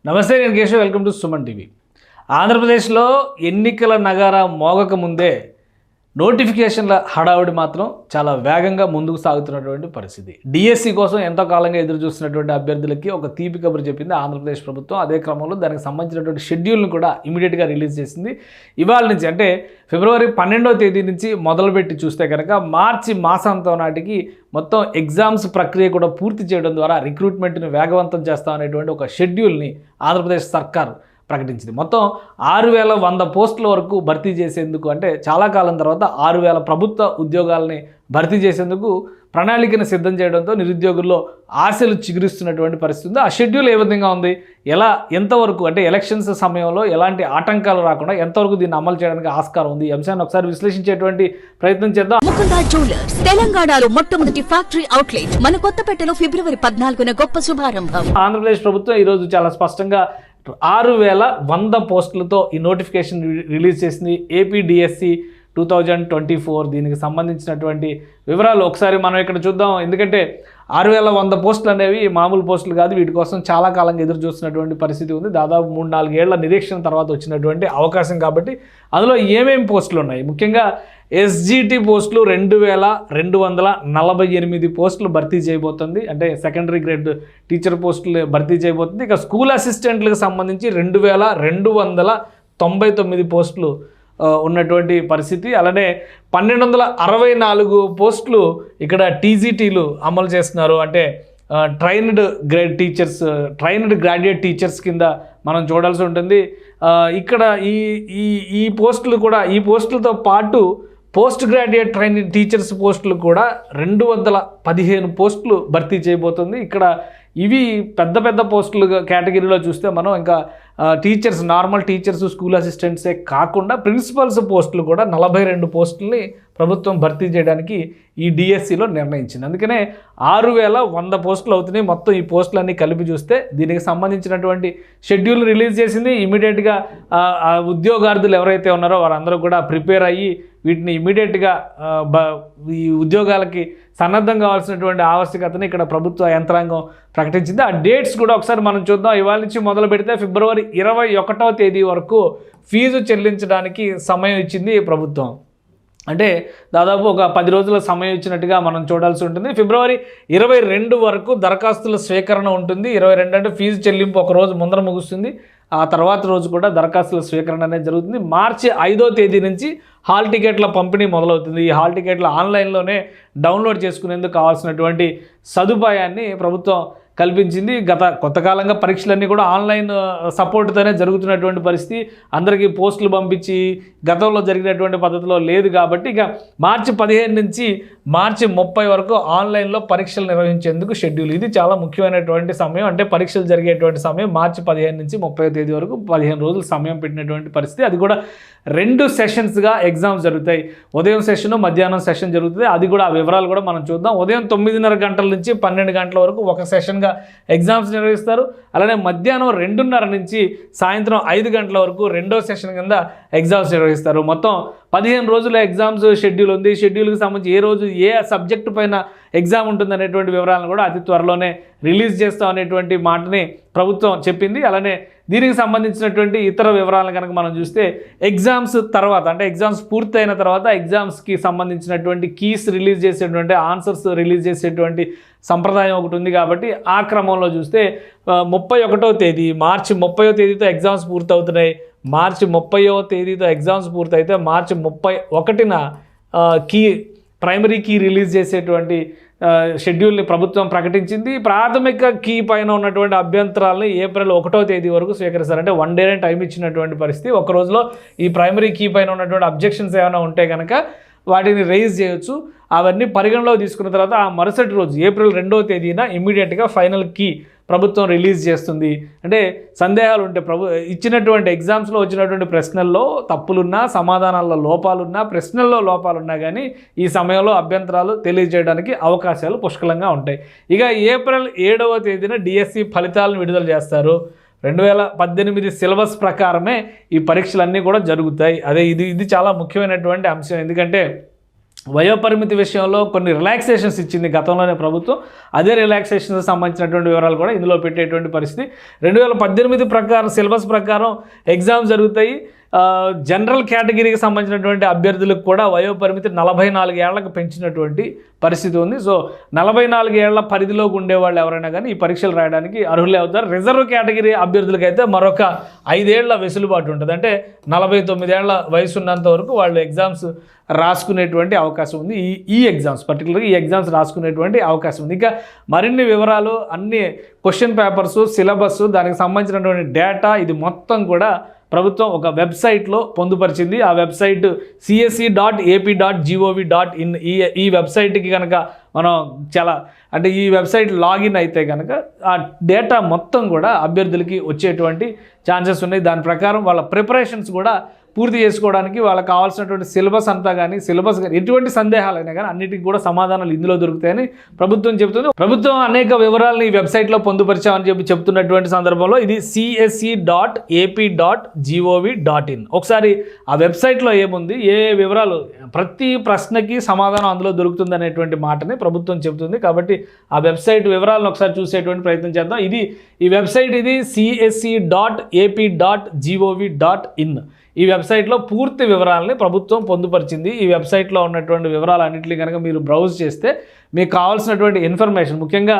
నమస్తే, నేను Keshav. Welcome to Suman TV. ఆంధ్రప్రదేశ్లో ఎన్నికల నగారా మోగక ముందే నోటిఫికేషన్ల హడావుడి మాత్రం చాలా వేగంగా ముందుకు సాగుతున్నటువంటి పరిస్థితి. డిఎస్సి కోసం ఎంతో కాలంగా ఎదురు చూస్తున్నటువంటి అభ్యర్థులకి ఒక తీపి కబురు చెప్పింది ఆంధ్రప్రదేశ్ ప్రభుత్వం. అదే క్రమంలో దానికి సంబంధించినటువంటి షెడ్యూల్ను కూడా ఇమీడియట్గా రిలీజ్ చేసింది. ఇవాళ నుంచి అంటే ఫిబ్రవరి 12వ తేదీ నుంచి మొదలుపెట్టి చూస్తే కనుక మార్చి మాసాంతం నాటికి మొత్తం ఎగ్జామ్స్ ప్రక్రియ కూడా పూర్తి చేయడం ద్వారా రిక్రూట్మెంట్ని వేగవంతం చేస్తాం అనేటువంటి ఒక షెడ్యూల్ని ఆంధ్రప్రదేశ్ సర్కార్ ప్రకటించింది. మొత్తం 6100 పోస్టుల వరకు భర్తీ చేసేందుకు, అంటే చాలా కాలం తర్వాత 6000 ప్రభుత్వ ఉద్యోగాలని భర్తీ చేసేందుకు ప్రణాళికను సిద్ధం చేయడంతో నిరుద్యోగుల్లో ఆశలు చిగురిస్తున్నటువంటి పరిస్థితి ఉంది. ఆ షెడ్యూల్ ఏ విధంగా ఉంది, ఎంతవరకు అంటే ఎలక్షన్స్ సమయంలో ఎలాంటి ఆటంకాలు రాకుండా ఎంతవరకు దీన్ని అమలు చేయడానికి ఆస్కారం ఉంది, ఈ అంశాన్ని ఒకసారి విశ్లేషించేటువంటి ప్రయత్నం చేద్దాం. ముకుందా జ్యువెలర్స్ తెలంగాణలో మొట్టమొదటి ఫ్యాక్టరీ అవుట్లెట్ మన కొత్తపేటలో ఫిబ్రవరి 14న గొప్ప శుభారంభం. ఆంధ్రప్రదేశ్ ప్రభుత్వం ఈరోజు చాలా స్పష్టంగా 6100 పోస్టులతో ఈ నోటిఫికేషన్ రిలీజ్ చేసింది. ఏపీ డిఎస్సి 2024 దీనికి సంబంధించినటువంటి వివరాలు ఒకసారి మనం ఇక్కడ చూద్దాం. ఎందుకంటే 6100 పోస్టులు అనేవి మామూలు పోస్టులు కాదు. వీటి కోసం చాలా కాలంగా ఎదురు చూస్తున్నటువంటి పరిస్థితి ఉంది. దాదాపు 3-4 ఏళ్ల నిరీక్షణ తర్వాత వచ్చినటువంటి అవకాశం కాబట్టి అందులో ఏమేమి పోస్టులు ఉన్నాయి, ముఖ్యంగా ఎస్జిటి పోస్టులు 2248 పోస్టులు భర్తీ చేయబోతుంది. అంటే సెకండరీ గ్రేడ్ టీచర్ పోస్టులు భర్తీ చేయబోతుంది. ఇక స్కూల్ అసిస్టెంట్లకు సంబంధించి 2269 పోస్టులు ఉన్నటువంటి పరిస్థితి. అలానే 1264 పోస్టులు ఇక్కడ టీజీటీలు అమలు చేస్తున్నారు. అంటే ట్రైన్డ్ గ్రాడ్యుయేట్ టీచర్స్ కింద మనం చూడాల్సి ఉంటుంది. ఇక్కడ ఈ పోస్టులు కూడా, ఈ పోస్టులతో పాటు పోస్ట్ గ్రాడ్యుయేట్ ట్రైనింగ్ టీచర్స్ పోస్టులు కూడా 215 పోస్టులు భర్తీ చేయబోతుంది. ఇక్కడ ఇవి పెద్ద పోస్టులు కేటగిరీలో చూస్తే మనం ఇంకా టీచర్స్, నార్మల్ టీచర్స్, స్కూల్ అసిస్టెంట్సే కాకుండా ప్రిన్సిపల్స్ పోస్టులు కూడా 42 పోస్టుల్ని ప్రభుత్వం భర్తీ చేయడానికి ఈ డిఎస్సిలో నిర్ణయించింది. అందుకనే 6100 పోస్టులు అవుతున్నాయి. మొత్తం ఈ పోస్టులన్నీ కలిపి చూస్తే దీనికి సంబంధించినటువంటి షెడ్యూల్ రిలీజ్ చేసింది. ఇమీడియట్గా ఉద్యోగార్థులు ఎవరైతే ఉన్నారో వారందరూ కూడా ప్రిపేర్ అయ్యి వీటిని ఇమీడియట్గా ఈ ఉద్యోగాలకి సన్నద్ధం కావాల్సినటువంటి ఆవశ్యకతని ఇక్కడ ప్రభుత్వ యంత్రాంగం ప్రకటించింది. ఆ డేట్స్ కూడా ఒకసారి మనం చూద్దాం. ఇవాళ నుంచి మొదలు పెడితే ఫిబ్రవరి 21వ తేదీ వరకు ఫీజు చెల్లించడానికి సమయం ఇచ్చింది ప్రభుత్వం. అంటే దాదాపు ఒక 10 రోజుల సమయం ఇచ్చినట్టుగా మనం చూడాల్సి ఉంటుంది. ఫిబ్రవరి 22 వరకు దరఖాస్తుల స్వీకరణ ఉంటుంది. 22 అంటే ఫీజు చెల్లింపు ఒక రోజు ముందర ముగుస్తుంది. ఆ తర్వాత రోజు కూడా దరఖాస్తుల స్వీకరణ అనేది జరుగుతుంది. మార్చి 5వ తేదీ నుంచి హాల్ టికెట్ల పంపిణీ మొదలవుతుంది. ఈ హాల్ టికెట్లు ఆన్లైన్లోనే డౌన్లోడ్ చేసుకునేందుకు కావాల్సినటువంటి సదుపాయాన్ని ప్రభుత్వం కల్పించింది. కొంతకాలంగా పరీక్షలన్నీ కూడా ఆన్లైన్ సపోర్ట్తోనే జరుగుతున్నటువంటి పరిస్థితి. అందరికీ పోస్టులు పంపించి గతంలో జరిగినటువంటి పద్ధతిలో లేదు కాబట్టి ఇక మార్చి 15 నుంచి మార్చి 30 వరకు ఆన్లైన్లో పరీక్షలు నిర్వహించేందుకు షెడ్యూల్. ఇది చాలా ముఖ్యమైనటువంటి సమయం. అంటే పరీక్షలు జరిగేటువంటి సమయం మార్చి 15 నుంచి 30వ తేదీ వరకు 15 రోజులు సమయం పెట్టినటువంటి పరిస్థితి. అది కూడా 2 సెషన్స్గా ఎగ్జామ్స్ జరుగుతాయి. ఉదయం సెషన్, మధ్యాహ్నం సెషన్ జరుగుతుంది. అది కూడా ఆ వివరాలు కూడా మనం చూద్దాం. ఉదయం 9:30 గంటల నుంచి 12 గంటల వరకు ఒక సెషన్గా ఎగ్జామ్స్ నిర్వహిస్తారు. అలానే మధ్యాహ్నం 2:30 నుంచి సాయంత్రం 5 గంటల వరకు రెండో సెషన్ కింద ఎగ్జామ్స్ నిర్వహిస్తారు. మొత్తం 15 రోజుల ఎగ్జామ్స్ షెడ్యూల్ ఉంది. షెడ్యూల్కి సంబంధించి ఏ రోజు ఏ సబ్జెక్టు పైన ఎగ్జామ్ ఉంటుంది అనేటువంటి వివరాలను కూడా అతి త్వరలోనే రిలీజ్ చేస్తాం అనేటువంటి మాటని ప్రభుత్వం చెప్పింది. అలానే దీనికి సంబంధించినటువంటి ఇతర వివరాలను కనుక మనం చూస్తే ఎగ్జామ్స్ తర్వాత, అంటే ఎగ్జామ్స్ పూర్తయిన తర్వాత ఎగ్జామ్స్కి సంబంధించినటువంటి కీస్ రిలీజ్ చేసేటువంటి, ఆన్సర్స్ రిలీజ్ చేసేటువంటి సంప్రదాయం ఒకటి ఉంది. కాబట్టి ఆ క్రమంలో చూస్తే 31వ తేదీ, మార్చి 30వ తేదీతో ఎగ్జామ్స్ పూర్తవుతున్నాయి. మార్చి 30వ తేదీతో ఎగ్జామ్స్ పూర్తయితే మార్చి 31న ప్రైమరీ కీ రిలీజ్ చేసేటువంటి షెడ్యూల్ని ప్రభుత్వం ప్రకటించింది. ప్రాథమిక కీ పైన ఉన్నటువంటి అభ్యంతరాలని ఏప్రిల్ 1వ తేదీ వరకు స్వీకరిస్తారు. అంటే 1 డే టైం ఇచ్చినటువంటి పరిస్థితి. ఒక రోజులో ఈ ప్రైమరీ కీ పైన ఉన్నటువంటి అబ్జెక్షన్స్ ఏమైనా ఉంటే కనుక వాటిని రైజ్ చేయొచ్చు. అవన్నీ పరిగణలో తీసుకున్న తర్వాత ఆ మరుసటి రోజు ఏప్రిల్ 2వ తేదీన ఇమ్మీడియట్గా ఫైనల్ కీ ప్రభుత్వం రిలీజ్ చేస్తుంది. అంటే సందేహాలు ఉంటే ఇచ్చినటువంటి ఎగ్జామ్స్లో వచ్చినటువంటి ప్రశ్నల్లో తప్పులున్నా, సమాధానాల్లో లోపాలున్నా, ప్రశ్నల్లో లోపాలున్నా కానీ ఈ సమయంలో అభ్యంతరాలు తెలియజేయడానికి అవకాశాలు పుష్కలంగా ఉంటాయి. ఇక ఏప్రిల్ 7వ తేదీన డిఎస్సి ఫలితాలను విడుదల చేస్తారు. 2018 సిలబస్ ప్రకారమే ఈ పరీక్షలన్నీ కూడా జరుగుతాయి. అదే ఇది చాలా ముఖ్యమైనటువంటి అంశం. ఎందుకంటే వయోపరిమితి విషయంలో కొన్ని రిలాక్సేషన్స్ ఇచ్చింది గతంలోనే ప్రభుత్వం. అదే రిలాక్సేషన్కి సంబంధించినటువంటి వివరాలు కూడా ఇందులో పెట్టేటువంటి పరిస్థితి. 2018 ప్రకారం సిలబస్ ప్రకారం ఎగ్జామ్స్ జరుగుతాయి. జనరల్ కేటగిరీకి సంబంధించినటువంటి అభ్యర్థులకు కూడా వయోపరిమితి 44 ఏళ్లకు పెంచినటువంటి పరిస్థితి ఉంది. సో 44 ఏళ్ల పరిధిలోకి ఉండేవాళ్ళు ఎవరైనా కానీ ఈ పరీక్షలు రాయడానికి అర్హులే అవుతారు. రిజర్వ్ కేటగిరీ అభ్యర్థులకైతే మరొక 5 ఏళ్ల వెసులుబాటు ఉంటుంది. అంటే 49 ఏళ్ల వయసు ఉన్నంత వరకు వాళ్ళు ఎగ్జామ్స్ రాసుకునేటువంటి అవకాశం ఉంది. ఈ ఎగ్జామ్స్ పర్టికులర్గా ఈ ఎగ్జామ్స్ రాసుకునేటువంటి అవకాశం ఉంది. ఇంకా మరిన్ని వివరాలు, అన్ని క్వశ్చన్ పేపర్స్, సిలబస్, దానికి సంబంధించినటువంటి డేటా ఇది మొత్తం కూడా ప్రభుత్వం ఒక వెబ్సైట్లో పొందుపరిచింది. ఆ వెబ్సైట్ csc.ap.gov.in. ఈ వెబ్సైట్కి కనుక మనం ఈ వెబ్సైట్ లాగిన్ అయితే కనుక ఆ డేటా మొత్తం కూడా అభ్యర్థులకి వచ్చేటువంటి ఛాన్సెస్ ఉన్నాయి. దాని ప్రకారం వాళ్ళ ప్రిపరేషన్స్ కూడా పూర్తి చేసుకోవడానికి వాళ్ళకి కావాల్సినటువంటి సిలబస్ అంతా కానీ ఎటువంటి సందేహాలైనా కానీ అన్నిటికీ కూడా సమాధానాలు ఇందులో దొరుకుతాయని ప్రభుత్వం చెబుతుంది. ప్రభుత్వం అనేక వివరాలను ఈ వెబ్సైట్లో పొందుపరిచామని చెప్తున్నటువంటి సందర్భంలో ఇది csc.ap.gov.in. ఒకసారి ఆ వెబ్సైట్లో ఏముంది, ఏ వివరాలు, ప్రతి ప్రశ్నకి సమాధానం అందులో దొరుకుతుంది అనేటువంటి మాటని ప్రభుత్వం చెబుతుంది. కాబట్టి ఆ వెబ్సైట్ వివరాలను ఒకసారి చూసేటువంటి ప్రయత్నం చేద్దాం. ఈ వెబ్సైట్ ఇది csc.ap.gov.in. ఈ వెబ్సైట్లో పూర్తి వివరాలని ప్రభుత్వం పొందుపరిచింది. ఈ వెబ్సైట్లో ఉన్నటువంటి వివరాలన్నింటినీ కనుక మీరు బ్రౌజ్ చేస్తే మీకు కావాల్సినటువంటి ఇన్ఫర్మేషన్, ముఖ్యంగా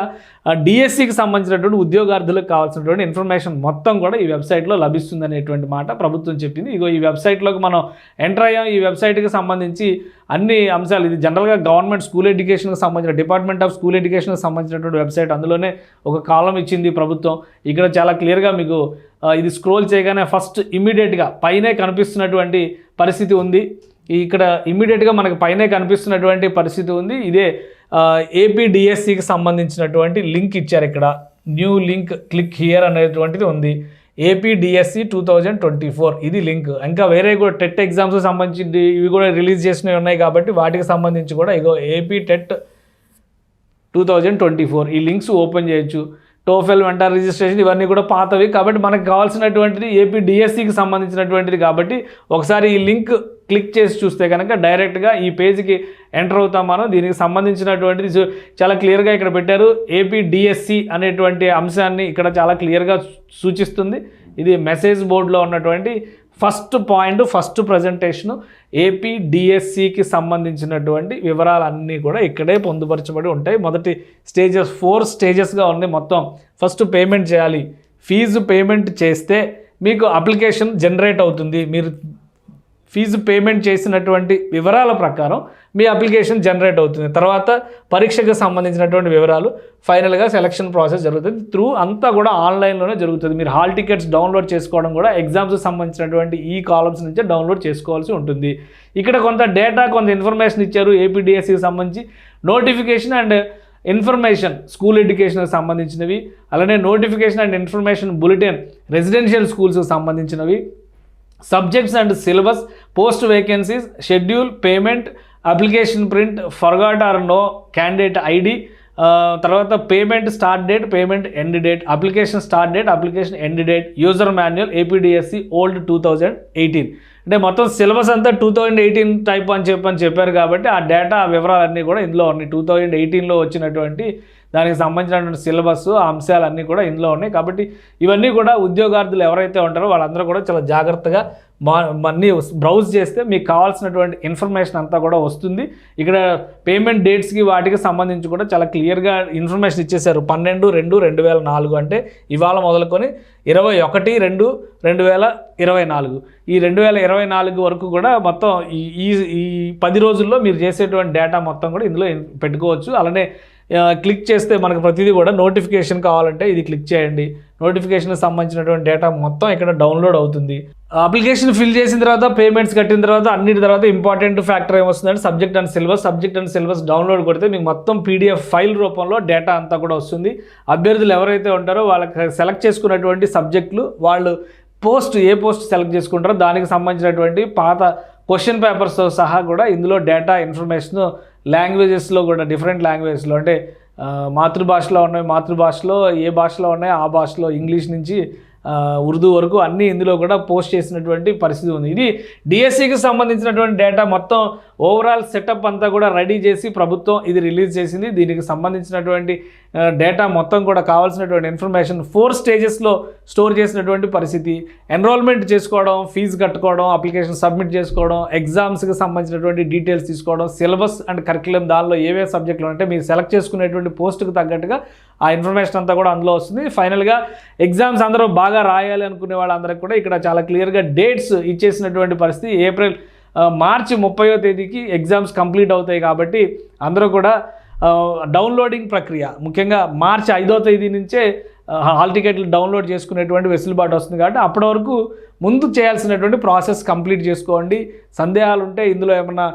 డిఎస్సికి సంబంధించినటువంటి ఉద్యోగార్థులకు కావాల్సినటువంటి ఇన్ఫర్మేషన్ మొత్తం కూడా ఈ వెబ్సైట్లో లభిస్తుంది అనేటువంటి మాట ప్రభుత్వం చెప్పింది. ఈ వెబ్సైట్లోకి మనం ఎంటర్ అయ్యాం. ఈ వెబ్సైట్కి సంబంధించి అన్ని అంశాలు, ఇది జనరల్గా గవర్నమెంట్ స్కూల్ ఎడ్యుకేషన్కి సంబంధించిన డిపార్ట్మెంట్ ఆఫ్ స్కూల్ ఎడ్యుకేషన్కి సంబంధించినటువంటి వెబ్సైట్. అందులోనే ఒక కాలం ఇచ్చింది ప్రభుత్వం. ఇక్కడ చాలా క్లియర్గా మీకు ఇది స్క్రోల్ చేయగానే ఫస్ట్ ఇమ్మీడియట్గా పైనే కనిపిస్తున్నటువంటి పరిస్థితి ఉంది. ఇక్కడ ఇమ్మీడియట్గా మనకు పైనే కనిపిస్తున్నటువంటి పరిస్థితి ఉంది. ఇదే ఏపీడిఎస్సికి సంబంధించినటువంటి లింక్ ఇచ్చారు. ఇక్కడ న్యూ లింక్ క్లిక్ హియర్ అనేటువంటిది ఉంది. ఏపీడిఎస్సి 2024 ఇది లింక్. ఇంకా వేరే కూడా టెట్ ఎగ్జామ్స్కి సంబంధించి ఇవి కూడా రిలీజ్ చేసినవి ఉన్నాయి కాబట్టి వాటికి సంబంధించి కూడా ఏపీ టెట్ 2024 ఈ లింక్స్ ఓపెన్ చేయొచ్చు. టోఫెల్ వెంటర్ రిజిస్ట్రేషన్ ఇవన్నీ కూడా పాతవి కాబట్టి మనకు కావాల్సినటువంటిది ఏపీడిఎస్సికి సంబంధించినటువంటిది. కాబట్టి ఒకసారి ఈ లింక్ క్లిక్ చేసి చూస్తే కనుక డైరెక్ట్గా ఈ పేజ్కి ఎంటర్ అవుతాం మనం. దీనికి సంబంధించినటువంటిది చాలా క్లియర్గా ఇక్కడ పెట్టారు. ఏపీడిఎస్సి అనేటువంటి అంశాన్ని ఇక్కడ చాలా క్లియర్గా సూచిస్తుంది. ఇది మెసేజ్ బోర్డులో ఉన్నటువంటి ఫస్ట్ పాయింట్, ఫస్ట్ ప్రజెంటేషను. ఏపీడిఎస్సికి సంబంధించినటువంటి వివరాలన్నీ కూడా ఇక్కడే పొందుపరచబడి ఉంటాయి. మొదటి 4 స్టేజెస్గా ఉంది మొత్తం. ఫస్ట్ పేమెంట్ చేయాలి. ఫీజు పేమెంట్ చేస్తే మీకు అప్లికేషన్ జనరేట్ అవుతుంది. మీరు ఫీజు పేమెంట్ చేసినటువంటి వివరాల ప్రకారం మీ అప్లికేషన్ జనరేట్ అవుతుంది. తర్వాత పరీక్షకు సంబంధించినటువంటి వివరాలు, ఫైనల్గా సెలక్షన్ ప్రాసెస్ జరుగుతుంది. అంతా కూడా ఆన్లైన్లోనే జరుగుతుంది. మీరు హాల్ టికెట్స్ డౌన్లోడ్ చేసుకోవడం కూడా ఎగ్జామ్స్కి సంబంధించినటువంటి ఈ కాలమ్స్ నుంచే డౌన్లోడ్ చేసుకోవాల్సి ఉంటుంది. ఇక్కడ కొంత డేటా, కొంత ఇన్ఫర్మేషన్ ఇచ్చారు ఏపీడిఎస్సికి సంబంధించి. నోటిఫికేషన్ అండ్ ఇన్ఫర్మేషన్ స్కూల్ ఎడ్యుకేషన్కి సంబంధించినవి, అలానే notification and information bulletin residential స్కూల్స్కి సంబంధించినవి, subjects and syllabus, post vacancies, schedule, payment, application print, forgot or know candidate ID, తర్వాత payment start date, payment end date, application start date, application end date, user manual APDSC old 2018. అంటే మొత్తం syllabus అంతా 2018 type అని చెప్పారు కాబట్టి ఆ data, ఆ వివరాలన్నీ కూడా ఇందులో ఉన్నాయి. 2018లో వచ్చినటువంటి దానికి సంబంధించినటువంటి సిలబస్, ఆ అంశాలన్నీ కూడా ఇందులో ఉన్నాయి. కాబట్టి ఇవన్నీ కూడా ఉద్యోగార్థులు ఎవరైతే ఉంటారో వాళ్ళందరూ కూడా చాలా జాగ్రత్తగా అన్నీ బ్రౌజ్ చేస్తే మీకు కావాల్సినటువంటి ఇన్ఫర్మేషన్ అంతా కూడా వస్తుంది. ఇక్కడ పేమెంట్ డేట్స్కి వాటికి సంబంధించి కూడా చాలా క్లియర్గా ఇన్ఫర్మేషన్ ఇచ్చేశారు. 12/2/2004 అంటే ఇవాళ మొదలుకొని 21/2/2024 ఈ 2024 వరకు కూడా మొత్తం ఈ 10 రోజుల్లో మీరు చేసేటువంటి డేటా మొత్తం కూడా ఇందులో పెట్టుకోవచ్చు. అలానే క్లిక్ చేస్తే మనకు ప్రతిదీ కూడా నోటిఫికేషన్ కావాలంటే ఇది క్లిక్ చేయండి. నోటిఫికేషన్కి సంబంధించినటువంటి డేటా మొత్తం ఇక్కడ డౌన్లోడ్ అవుతుంది. అప్లికేషన్ ఫిల్ చేసిన తర్వాత, పేమెంట్స్ కట్టిన తర్వాత, అన్నిటి తర్వాత ఇంపార్టెంట్ ఫ్యాక్టర్ ఏమొస్తుందంటే సబ్జెక్ట్ అండ్ సిలబస్ డౌన్లోడ్ కొడితే మీకు మొత్తం పీడిఎఫ్ ఫైల్ రూపంలో డేటా అంతా కూడా వస్తుంది. అభ్యర్థులు ఎవరైతే ఉంటారో వాళ్ళకి సెలెక్ట్ చేసుకున్నటువంటి సబ్జెక్టులు, వాళ్ళు ఏ పోస్ట్ సెలెక్ట్ చేసుకుంటారో దానికి సంబంధించినటువంటి పాత క్వశ్చన్ పేపర్స్తో సహా కూడా ఇందులో డేటా, ఇన్ఫర్మేషన్, లాంగ్వేజెస్లో కూడా డిఫరెంట్ లాంగ్వేజెస్లో, అంటే మాతృభాషలో ఉన్నాయి, మాతృభాషలో ఏ భాషలో ఉన్నాయి ఆ భాషలో, ఇంగ్లీష్ నుంచి ఉర్దూ వరకు అన్నీ ఇందులో కూడా పోస్ట్ చేసినటువంటి పరిస్థితి ఉంది. ఇది డిఎస్సికి సంబంధించినటువంటి డేటా మొత్తం ఓవరాల్ సెటప్ అంతా కూడా రెడీ చేసి ప్రభుత్వం ఇది రిలీజ్ చేసింది. దీనికి సంబంధించినటువంటి డేటా మొత్తం కూడా కావాల్సినటువంటి ఇన్ఫర్మేషన్ 4 స్టేజెస్లో స్టోర్ చేసినటువంటి పరిస్థితి. ఎన్రోల్మెంట్ చేసుకోవడం, ఫీజు కట్టుకోవడం, అప్లికేషన్ సబ్మిట్ చేసుకోవడం, ఎగ్జామ్స్కి సంబంధించినటువంటి డీటెయిల్స్ తీసుకోవడం, సిలబస్ అండ్ కరిక్యులం దానిలో ఏవే సబ్జెక్టులు అంటే మీరు సెలెక్ట్ చేసుకునేటువంటి పోస్టుకు తగ్గట్టుగా ఆ ఇన్ఫర్మేషన్ అంతా కూడా అందులో వస్తుంది. ఫైనల్గా ఎగ్జామ్స్ అందరూ బాగా రాయాలి అనుకునే వాళ్ళందరికీ కూడా ఇక్కడ చాలా క్లియర్గా డేట్స్ ఇచ్చేసినటువంటి పరిస్థితి. మార్చి 30వ తేదీకి ఎగ్జామ్స్ కంప్లీట్ అవుతాయి కాబట్టి అందరూ కూడా డౌన్లోడింగ్ ప్రక్రియ ముఖ్యంగా మార్చి 5వ తేదీ నుంచే హాల్ టికెట్లు డౌన్లోడ్ చేసుకునేటువంటి వెసులుబాటు వస్తుంది కాబట్టి అప్పటి వరకు ముందు చేయాల్సినటువంటి ప్రాసెస్ కంప్లీట్ చేసుకోండి. సందేహాలు ఉంటే, ఇందులో ఏమన్నా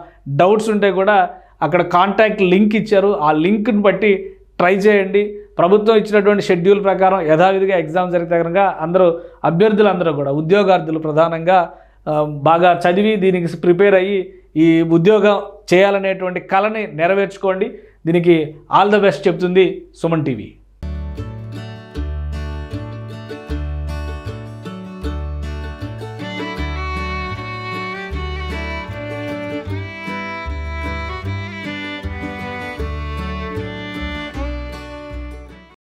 డౌట్స్ ఉంటే కూడా అక్కడ కాంటాక్ట్ లింక్ ఇచ్చారు, ఆ లింక్ని బట్టి ట్రై చేయండి. ప్రభుత్వం ఇచ్చినటువంటి షెడ్యూల్ ప్రకారం యథావిధిగా ఎగ్జామ్ జరిగితే కనుక అభ్యర్థులందరూ కూడా ఉద్యోగార్థులు ప్రధానంగా బాగా చదివి దీనికి ప్రిపేర్ అయ్యి ఈ ఉద్యోగం చేయాలనేటువంటి కలని నెరవేర్చుకోండి. దీనికి ఆల్ ద బెస్ట్ చెప్తుంది సుమన్ టీవీ.